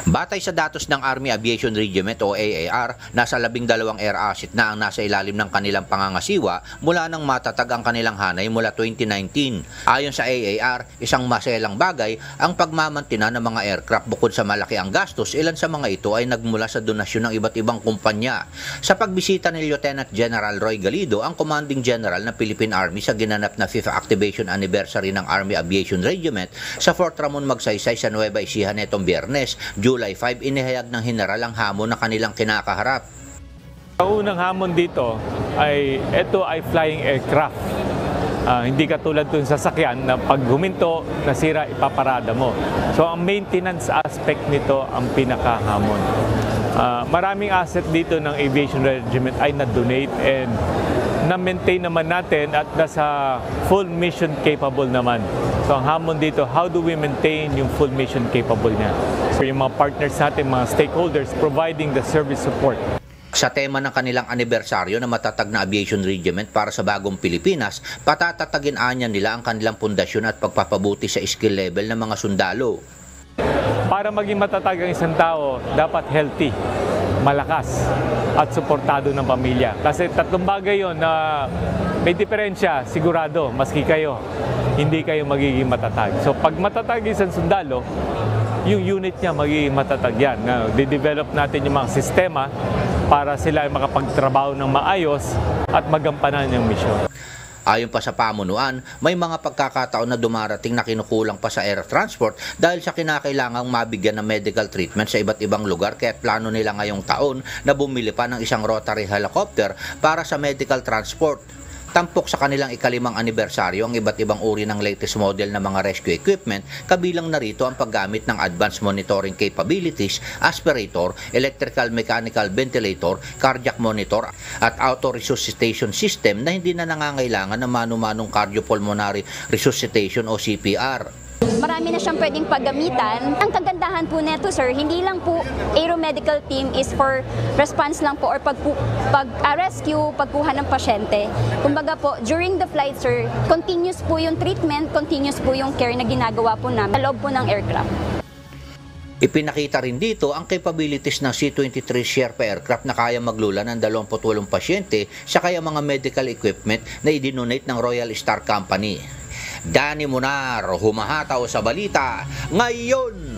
Batay sa datos ng Army Aviation Regiment o AAR, nasa 12 air asset na ang nasa ilalim ng kanilang pangangasiwa mula nang matatag ang kanilang hanay mula 2019. Ayon sa AAR, isang maselang bagay ang pagmamantina ng mga aircraft bukod sa malaki ang gastos, ilan sa mga ito ay nagmula sa donasyon ng iba't ibang kumpanya. Sa pagbisita ni Lieutenant General Roy Galido, ang Commanding General ng Philippine Army sa ginanap na 5th Activation Anniversary ng Army Aviation Regiment sa Fort Ramon Magsaysay sa Nueva Ecija netong Biyernes, July 5, inihayag ng General ang hamon na kanilang kinakaharap. Ang unang hamon dito ay ito ay flying aircraft. Hindi katulad dun sa sasakyan na pag huminto, nasira, ipaparada mo. So ang maintenance aspect nito ang pinakahamon. Maraming asset dito ng Aviation Regiment ay na-donate and na-maintain naman natin at nasa full mission capable naman. So ang hamon dito, how do we maintain yung full mission capable niya? So yung mga partners natin, mga stakeholders, providing the service support. Sa tema ng kanilang anibersaryo na matatag na Aviation Regiment para sa bagong Pilipinas, patatatagin anya nila ang kanilang pundasyon at pagpapabuti sa skill level ng mga sundalo. Para maging matatag ang isang tao, dapat healthy, malakas, at suportado ng pamilya. Kasi tatlong bagay yon na may diferensya, sigurado, maski kayo, hindi kayo magiging matatag. So pag matatag isang sundalo, yung unit niya magiging matatag yan. Di-develop natin yung mga sistema para sila ay makapagtrabaho ng maayos at magampanan yung misyon. Ayon pa sa pamunuan, may mga pagkakataon na dumarating na kinukulang pa sa air transport dahil sa kinakailangang mabigyan ng medical treatment sa iba't ibang lugar, kaya plano nila ngayong taon na bumili pa ng isang rotary helicopter para sa medical transport. Tampok sa kanilang ikalimang anibersaryo ang iba't ibang uri ng latest model ng mga rescue equipment, kabilang narito ang paggamit ng advanced monitoring capabilities, aspirator, electrical mechanical ventilator, cardiac monitor at auto resuscitation system na hindi na nangangailangan ng mano-manong cardiopulmonary resuscitation o CPR. Marami na siyang pwedeng paggamitan. Ang kagandahan po neto, sir, hindi lang po aeromedical team is for response lang po or pag-rescue, pagkuha ng pasyente. Kumbaga po, during the flight, sir, continuous po yung treatment, continuous po yung care na ginagawa po namin sa loob po ng aircraft. Ipinakita rin dito ang capabilities ng C-23 Sherpa aircraft na kaya maglula ng 28 pasyente sa kaya mga medical equipment na idinonate ng Royal Star Company. Danny Munar, humahataw sa balita ngayon.